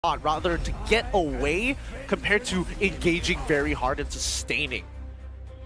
rather to get away compared to engaging very hard and sustaining.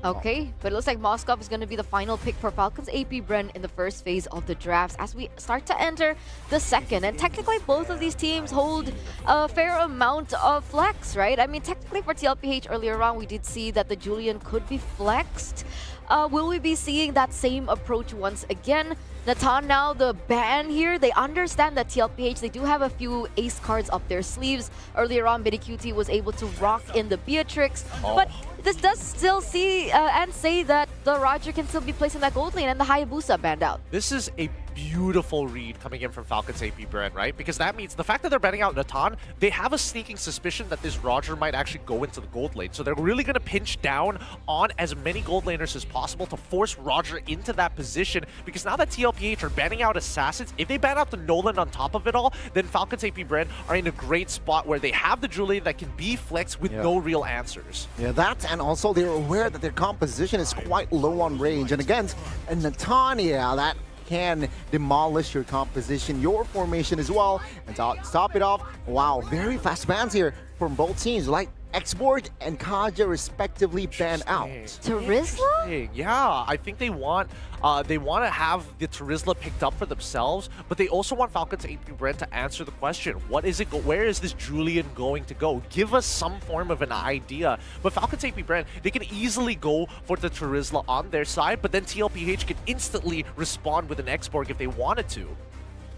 Okay, but it looks like Moskov is going to be the final pick for Falcons Apbren in the first phase of the drafts as we start to enter the second. And technically, both of these teams hold a fair amount of flex, right? I mean, technically for TLPH earlier on, we did see that the Julian could be flexed. Will we be seeing that same approach once again? Natan now the ban here, they understand that TLPH, they do have a few ace cards up their sleeves. Earlier on, MiddyQT was able to rock in the Beatrix, but this does still see and say that the Roger can still be placed in that gold lane and the Hayabusa banned out. This is a beautiful read coming in from Falcons Apbren, right? Because that means the fact that they're banning out Natan, they have a sneaking suspicion that this Roger might actually go into the gold lane. So they're really going to pinch down on as many gold laners as possible to force Roger into that position. Because now that TLPH are banning out Assassins, if they ban out the Nolan on top of it all, then Falcons Apbren are in a great spot where they have the Julian that can be flexed with no real answers. Yeah, that, and also they're aware that their composition is quite low on range. And against Natan, that can demolish your composition, your formation as well. And to stop it off, wow, very fast bans here from both teams, like Export and Kaja respectively banned out. Terizla? Yeah, I think they want to have the Terizla picked up for themselves, but they also want Falcons Apbren to answer the question: what is it? Where is this Julian going to go? Give us some form of an idea. But Falcons Apbren, they can easily go for the Terizla on their side, but then TLPH can instantly respond with an X-Borg if they wanted to.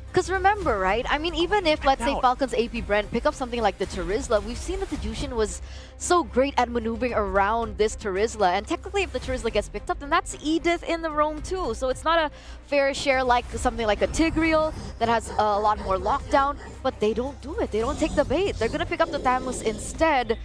Because remember, right? I mean, even if, let's say, Falcons Apbren pick up something like the Terizla, we've seen that the Jushin was so great at maneuvering around this Terizla. And technically, if the Terizla gets picked up, then that's Edith in the roam too. So it's not a fair share like something like a Tigreal that has a lot more lockdown. But they don't do it. They don't take the bait. They're going to pick up the Thamus instead.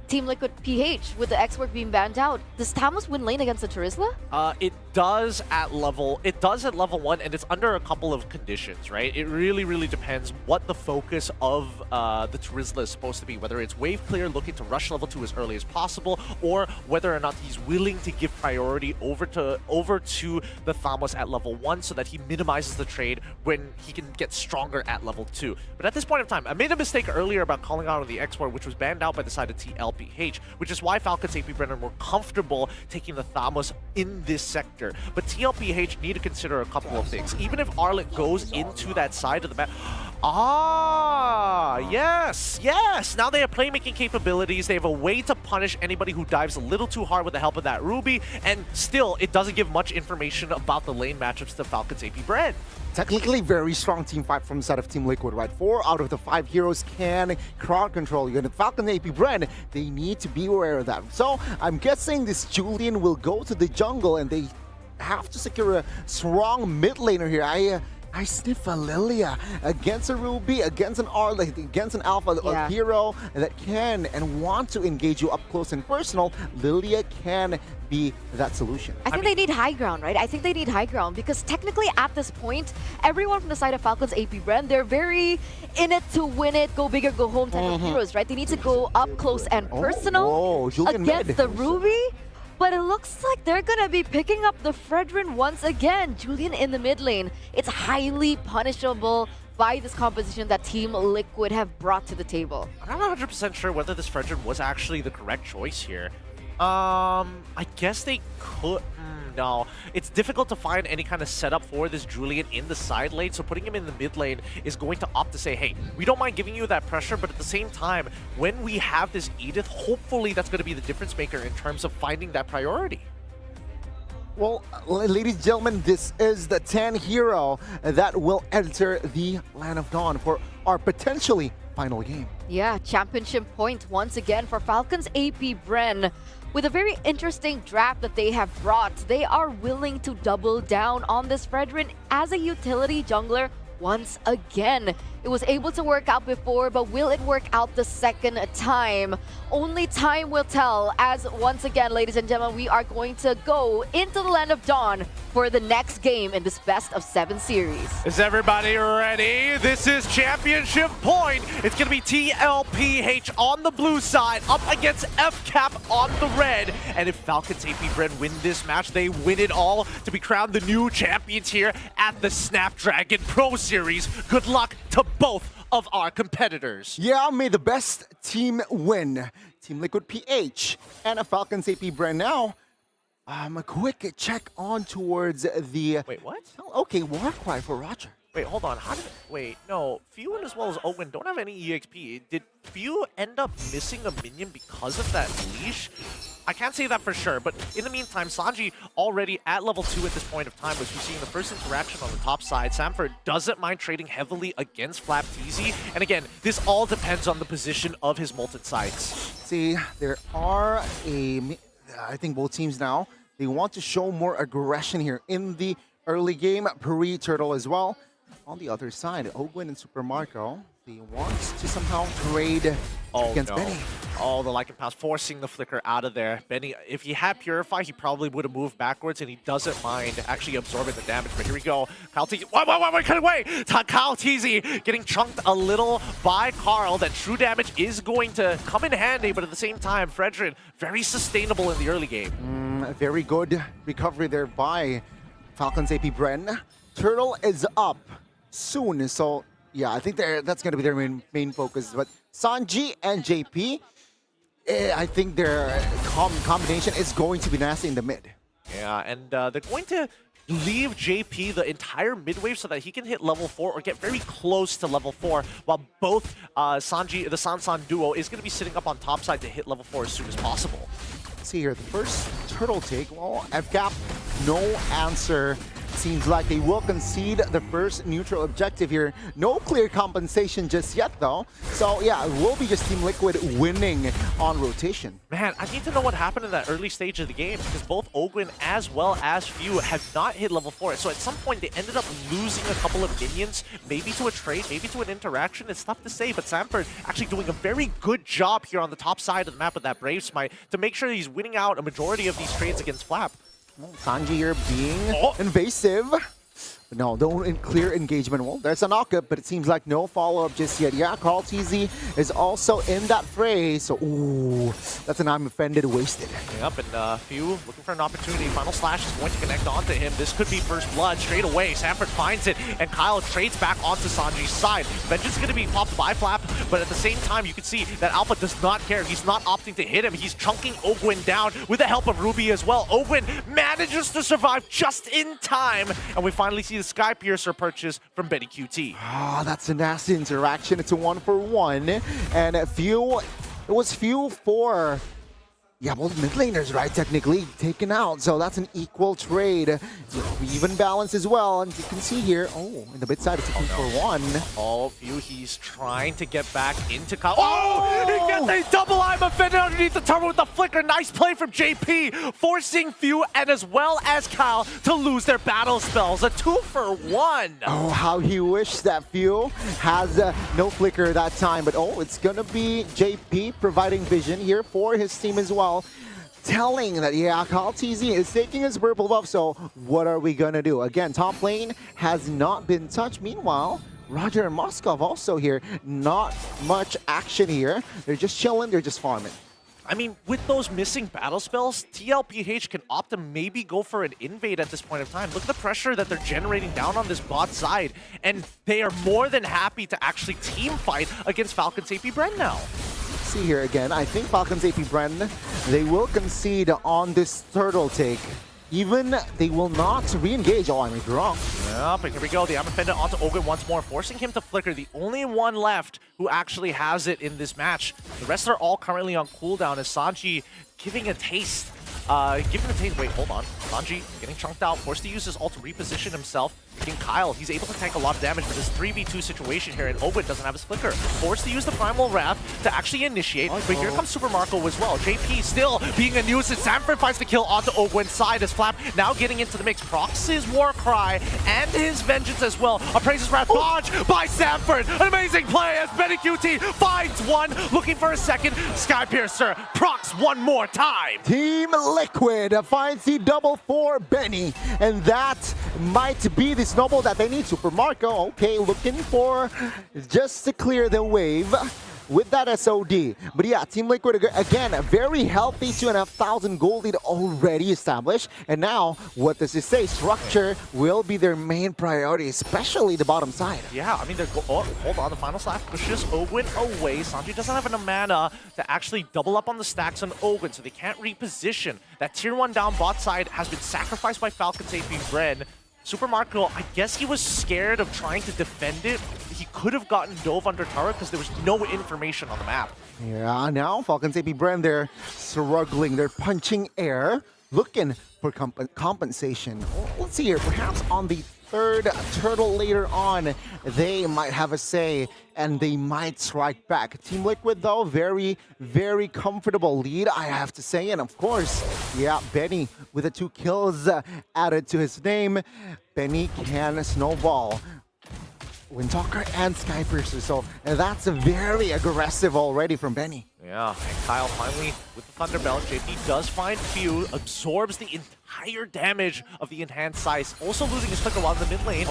Team Liquid PH with the Export being banned out. Does Thamus win lane against the Terizla? It does at level 1, and it's under a couple of conditions, right? It really depends what the focus of the Terizla is supposed to be, whether it's wave clear, looking to rush level 2 as early as possible, or whether or not he's willing to give priority over to the Thamus at level 1 so that he minimizes the trade when he can get stronger at level 2. But at this point in time, I made a mistake earlier about calling out on the Export, which was banned out by the side of TLPH, which is why Falcons Apbren are more comfortable taking the Thamus in this sector. But TLPH need to consider a couple of things. Even if Arlet goes into that side of the map, yes! Now they have playmaking capabilities. They have a way to punish anybody who dives a little too hard with the help of that Ruby, and still, it doesn't give much information about the lane matchups to Falcons Apbren. Technically, very strong team fight from the side of Team Liquid, right? 4 out of the 5 heroes can crowd control you. And Falcon Apbren, they need to be aware of that. So I'm guessing this Julian will go to the jungle and they have to secure a strong mid laner here. I sniff a Lilia against a Ruby, against an Arlet, against an Alpha hero that can and want to engage you up close and personal. Lilia can be that solution. I think they need high ground, right? I think they need high ground because technically at this point, everyone from the side of Falcons Apbren, they're very in it to win it, go big or go home type of heroes, right? They need to go up close and personal against the Ruby. But it looks like they're going to be picking up the Fredrin once again. Julian in the mid lane. It's highly punishable by this composition that Team Liquid have brought to the table. I'm not 100% sure whether this Fredrin was actually the correct choice here. I guess they could... No, it's difficult to find any kind of setup for this Julian in the side lane, so putting him in the mid lane is going to opt to say, hey, we don't mind giving you that pressure, but at the same time, when we have this Edith, hopefully that's going to be the difference maker in terms of finding that priority. Well, ladies and gentlemen, this is the 10 hero that will enter the Land of Dawn for our potentially final game. Yeah, championship point once again for Falcons Apbren. With a very interesting draft that they have brought, they are willing to double down on this Fredrin as a utility jungler once again. It was able to work out before, but will it work out the second time? Only time will tell, as once again, ladies and gentlemen, we are going to go into the Land of Dawn for the next game in this best of 7 series. Is everybody ready? This is championship point. It's going to be TLPH on the blue side up against FCAP on the red. And if Falcons Apbren win this match, they win it all to be crowned the new champions here at the Snapdragon Pro Series. Good luck to both of our competitors. Yeah, may the best team win. Team Liquid PH and a Falcons Apbren now. A quick check on towards the... Wait, what? Oh, okay, Warcry for Roger. Wait, hold on. How did? Wait, no. Few as well as Owen don't have any EXP. Did Few end up missing a minion because of that leash? I can't say that for sure, but in the meantime, Sanji already at level 2 at this point of time, which we're seeing the first interaction on the top side. Samford doesn't mind trading heavily against Flap TZ, and again, this all depends on the position of his Molten Sights. See, there are I think both teams now, they want to show more aggression here in the early game. Puri Turtle as well. On the other side, Ogwin and Super Marco, they want to somehow trade against Benny. Oh, the Lycan Pass forcing the flicker out of there. Benny, if he had Purify, he probably would have moved backwards, and he doesn't mind actually absorbing the damage. But here we go. Kyle TZ. Wait, cut away! Kyle TZ getting chunked a little by Carl. That true damage is going to come in handy, but at the same time, Fredrin, very sustainable in the early game. Very good recovery there by Falcons Apbren. Turtle is up soon, so yeah, I think that's going to be their main focus. But Sanji and JP, I think their combination is going to be nasty in the mid. Yeah, and they're going to leave JP the entire mid-wave so that he can hit level 4 or get very close to level 4, while both Sanji, the Sansan duo, is going to be sitting up on top side to hit level 4 as soon as possible. Let's see here, the first turtle take, well, FCAP, no answer. Seems like they will concede the first neutral objective here. No clear compensation just yet, though. So, yeah, it will be just Team Liquid winning on rotation. Man, I need to know what happened in that early stage of the game, because both Ogwin as well as Few have not hit level 4. So at some point, they ended up losing a couple of minions, maybe to a trade, maybe to an interaction. It's tough to say, but Samford actually doing a very good job here on the top side of the map with that Brave Smite to make sure he's winning out a majority of these trades against Flap. Sanji here being invasive. No clear engagement. Well, there's a knockup, but it seems like no follow-up just yet. Yeah, Carl TZ is also in that fray. So, ooh, that's an I'm offended wasted. Yep, and Few looking for an opportunity. Final Slash is going to connect onto him. This could be first blood straight away. Samford finds it, and Kyle trades back onto Sanji's side. Vengeance is going to be popped by Flap, but at the same time, you can see that Alpha does not care. He's not opting to hit him. He's chunking Ogwin down with the help of Ruby as well. Ogwin manages to survive just in time, and we finally see the Sky Piercer purchase from Betty QT. Ah, that's a nasty interaction. It's a 1-for-1. And it was Few for, yeah, both mid laners, right? Technically taken out. So that's an equal trade. Even balance as well. And you can see here, oh, in the mid side, it's a 2-for-1. Oh, Few, he's trying to get back into Kyle. Oh! He gets a double I'm offended underneath the turret with the flicker. Nice play from JP, forcing Few and as well as Kyle to lose their battle spells. A 2-for-1. Oh, how he wished that Few has no flicker that time. But oh, it's gonna be JP providing vision here for his team as well. Telling that, yeah, Kyle TZ is taking his purple buff, so what are we gonna do? Again, top lane has not been touched. Meanwhile, Roger and Moskov also here. Not much action here. They're just chilling, they're just farming. I mean, with those missing battle spells, TLPH can opt to maybe go for an invade at this point of time. Look at the pressure that they're generating down on this bot side, and they are more than happy to actually team fight against Falcons Apbren now. See here again, I think Falcons Apbren, they will concede on this turtle take. Even they will not re-engage. Oh, I may be wrong. Yep, and here we go. The I'm offended onto Ogwin once more, forcing him to flicker. The only one left who actually has it in this match. The rest are all currently on cooldown as Sanji giving a taste. Wait, hold on. Sanji getting chunked out, forced to use his ult to reposition himself. Again, Kyle, he's able to tank a lot of damage, but this 3v2 situation here, and Ogwin doesn't have his flicker. Forced to use the Primal Wrath to actually initiate, but here comes Super Marco as well. JP still being a nuisance. Samford finds the kill onto Ogwin's side as Flap now getting into the mix. Procs his Warcry and his Vengeance as well. Appraises Wrath dodge by Samford. An amazing play as Betty QT finds one, looking for a second. Sky Piercer procs one more time. Team Liquid finds the double for Benny, and that might be the snowball that they need. Super Marco, okay, looking for just to clear the wave. with that SOD. But yeah, Team Liquid, again, very healthy 2,500 gold lead already established. And now, what does it say? Structure will be their main priority, especially the bottom side. Yeah, I mean, hold on, the final slash pushes Ogwin away. Sanji doesn't have enough mana to actually double up on the stacks on Ogwin, so they can't reposition. That tier 1 down bot side has been sacrificed by Falcon's Apbren. Super Marco, I guess he was scared of trying to defend it. He could have gotten dove under turret because there was no information on the map. Yeah, now Falcon's Apbren, they're struggling. They're punching air, looking for compensation. Well, let's see here, perhaps on the third turtle later on, they might have a say and they might strike back. Team Liquid, though, very, very comfortable lead, I have to say. And of course, yeah, Benny with the 2 kills added to his name. Benny can snowball Windtalker and Skypiercer, so that's very aggressive already from Benny. Yeah, and Kyle finally with the Thunderbelt. JP does find Few, absorbs the entire damage of the enhanced size. Also losing his flicker while in the mid lane.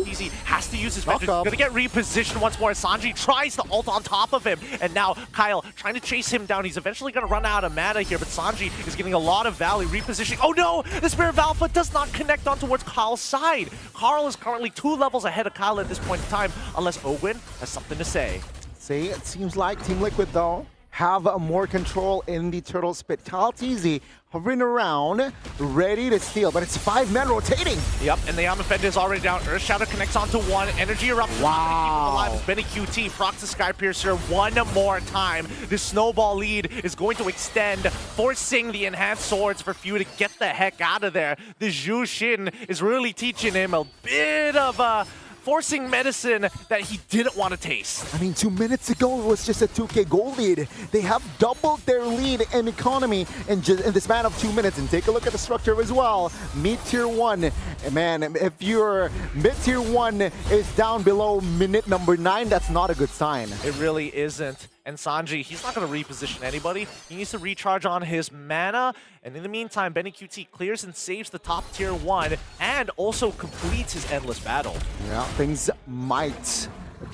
Easy has to use his vengeance. Gonna get repositioned once more. Sanji tries to ult on top of him. And now Kyle trying to chase him down. He's eventually gonna run out of mana here, but Sanji is getting a lot of value. Repositioning. Oh no! The Spirit of Alpha does not connect on towards Kyle's side. Karl is currently 2 levels ahead of Kyle at this point in time, unless Ogwin has something to say. See, it seems like Team Liquid, though, have more control in the turtle spit. KyleTzy hovering around, ready to steal, but it's 5 men rotating. Yep, and the Amafend is already down. Earth Shadow connects onto 1. Energy Eruption. Wow. Alive. Benny QT procs the Skypiercer one more time. This snowball lead is going to extend, forcing the enhanced swords for Few to get the heck out of there. The Zhu Xin is really teaching him a bit of forcing medicine that he didn't want to taste. I mean, 2 minutes ago, it was just a 2K gold lead. They have doubled their lead in economy in this span of 2 minutes. And take a look at the structure as well. Mid-tier 1. Man, if your mid-tier 1 is down below minute number 9, that's not a good sign. It really isn't. And Sanji, he's not going to reposition anybody. He needs to recharge on his mana. And in the meantime, Benny QT clears and saves the top tier 1 and also completes his endless battle. Yeah, things might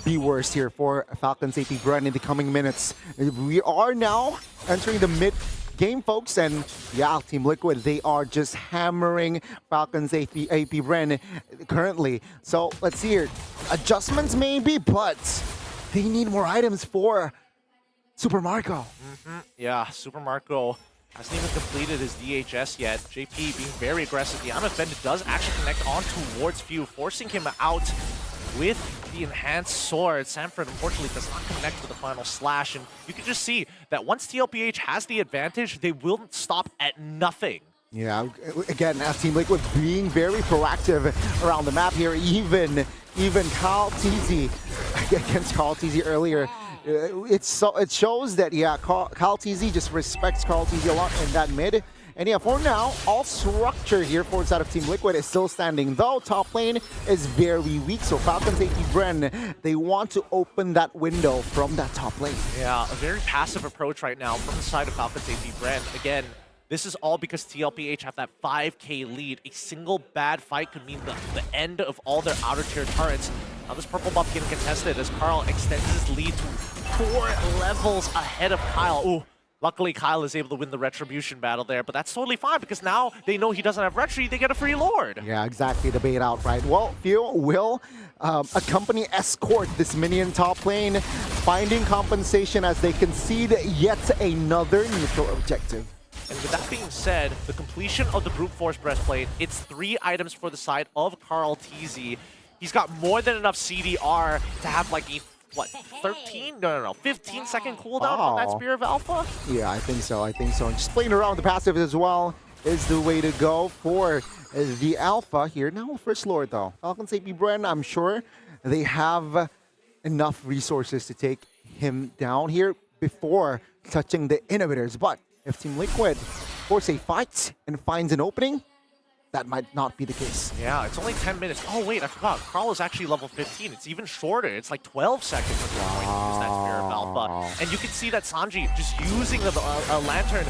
be worse here for Falcon's Apbren in the coming minutes. We are now entering the mid game, folks, and yeah, Team Liquid, they are just hammering Falcon's Apbren currently. So let's see here. Adjustments maybe, but they need more items for Super Marco. Yeah, Super Marco hasn't even completed his DHS yet. JP being very aggressive. The Unoffended does actually connect on towards Few, forcing him out with the enhanced sword. Sanford unfortunately does not connect with the final slash, and you can just see that once TLPH has the advantage, they will stop at nothing. Yeah, again, Team Liquid being very proactive around the map here. Even KyleTzy against KyleTzy earlier. It shows that, yeah, KyleTzy just respects KyleTzy a lot in that mid. And yeah, for now, all structure here for side of Team Liquid is still standing, though top lane is very weak. So Falcon's Apbren, they want to open that window from that top lane. Yeah, a very passive approach right now from the side of Falcon's Apbren. Again, this is all because TLPH have that 5k lead. A single bad fight could mean the end of all their outer tier turrets. Now this purple buff getting contested as Karl extends his lead to 4 levels ahead of Kyle. Ooh, luckily Kyle is able to win the Retribution battle there, but that's totally fine because now they know he doesn't have Retri, they get a free Lord. Yeah, exactly, the bait out, right? Well, Few will escort this minion top lane, finding compensation as they concede yet another neutral objective. And with that being said, the completion of the Brute Force Breastplate, it's 3 items for the side of KyleTzy. He's got more than enough CDR to have like a, what, 15-second cooldown on that Spear of Alpha? Yeah, I think so, And just playing around the passive as well is the way to go for the Alpha here. Now, First Lord though. Falcon's Apbren, I'm sure they have enough resources to take him down here before touching the inhibitors. But if Team Liquid force a fight and finds an opening, that might not be the case. Yeah, it's only 10 minutes. Oh, wait, I forgot. Karl is actually level 15. It's even shorter. It's like 12 seconds at this point to use that Spear of Alpha. And you can see that Sanji just using the lantern,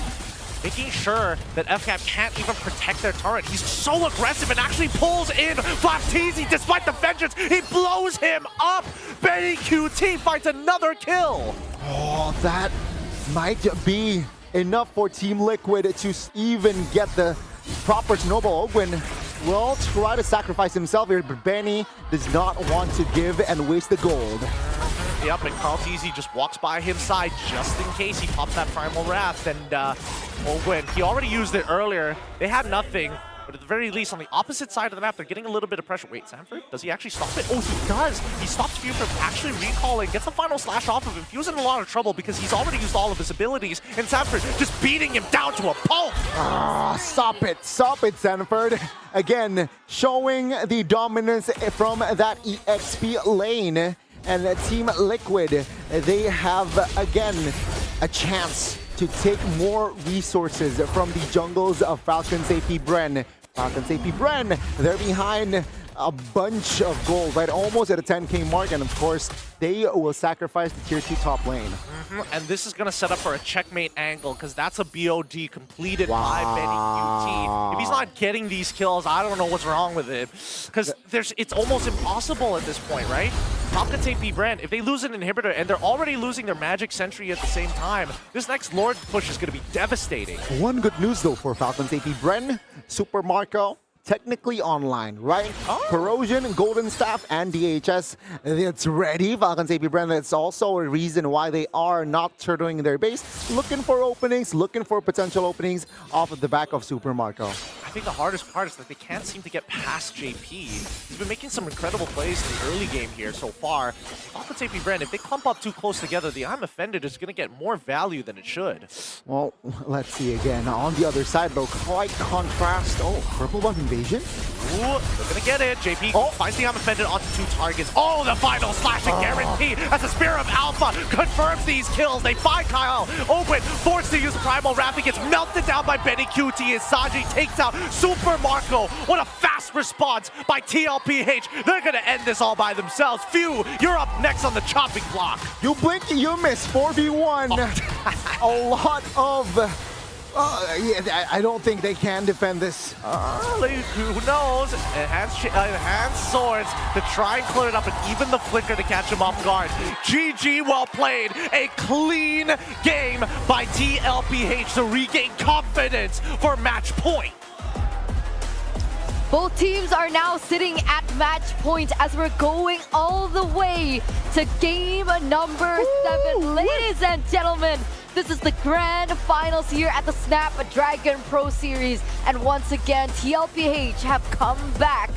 making sure that FCAP can't even protect their turret. He's so aggressive and actually pulls in FlapTzy despite the vengeance. He blows him up. Benny QT finds another kill. Oh, that might be enough for Team Liquid to even get the proper snowball. Ogwin will try to sacrifice himself here, but Benny does not want to give and waste the gold. Yep, and Carl Teasy just walks by his side just in case he pops that Primal Wrath. And Ogwin, he already used it earlier. They had nothing. But at the very least, on the opposite side of the map, they're getting a little bit of pressure. Wait, Sanford? Does he actually stop it? Oh, he does! He stops Few from actually recalling, gets the final slash off of him. Few's in a lot of trouble because he's already used all of his abilities, and Sanford just beating him down to a pulp! Stop it, Sanford. Again, showing the dominance from that EXP lane. And Team Liquid, they have, again, a chance to take more resources from the jungles of Falcon's Apbren. Falcon's Apbren, they're behind a bunch of gold, right? Almost at a 10K mark, and of course, they will sacrifice the tier 2 top lane. And this is going to set up for a checkmate angle, because that's a BOD completed by Benny QT. If he's not getting these kills, I don't know what's wrong with it. Because it's almost impossible at this point, right? Falcon's Apbren, if they lose an inhibitor, and they're already losing their magic sentry at the same time, this next Lord push is going to be devastating. One good news, though, for Falcon's Apbren, Super Marco, technically online, right? Corrosion, Golden Staff, and DHS, it's ready. Falcon's Apbren, that's also a reason why they are not turtling their base, looking for openings, looking for potential openings off of the back of Super Marco. I think the hardest part is that they can't seem to get past JP. He's been making some incredible plays in the early game here so far. Falcon's Apbren, if they clump up too close together, the I'm Offended is going to get more value than it should. Well, let's see again. On the other side, though, quite contrast. Oh, purple buff invasion. Ooh, they're going to get it. JP finds the I'm Offended onto 2 targets. Oh, the final slashing guarantee as the Spear of Alpha confirms these kills. They find Kyle. Open, forced to use Primal Wrath. He gets melted down by Benny QT as Sanji takes out Super Marco. What a fast response by TLPH. They're going to end this all by themselves. Few, you're up next on the chopping block. You blink, you miss. 4v1. A lot of... yeah, I don't think they can defend this. Who knows? Enhanced swords to try and clear it up, and even the flicker to catch him off guard. GG, well played. A clean game by TLPH to regain confidence for match point. Both teams are now sitting at match point as we're going all the way to game number 7. Ladies and gentlemen, this is the grand finals here at the Snapdragon Pro Series. And once again, TLPH have come back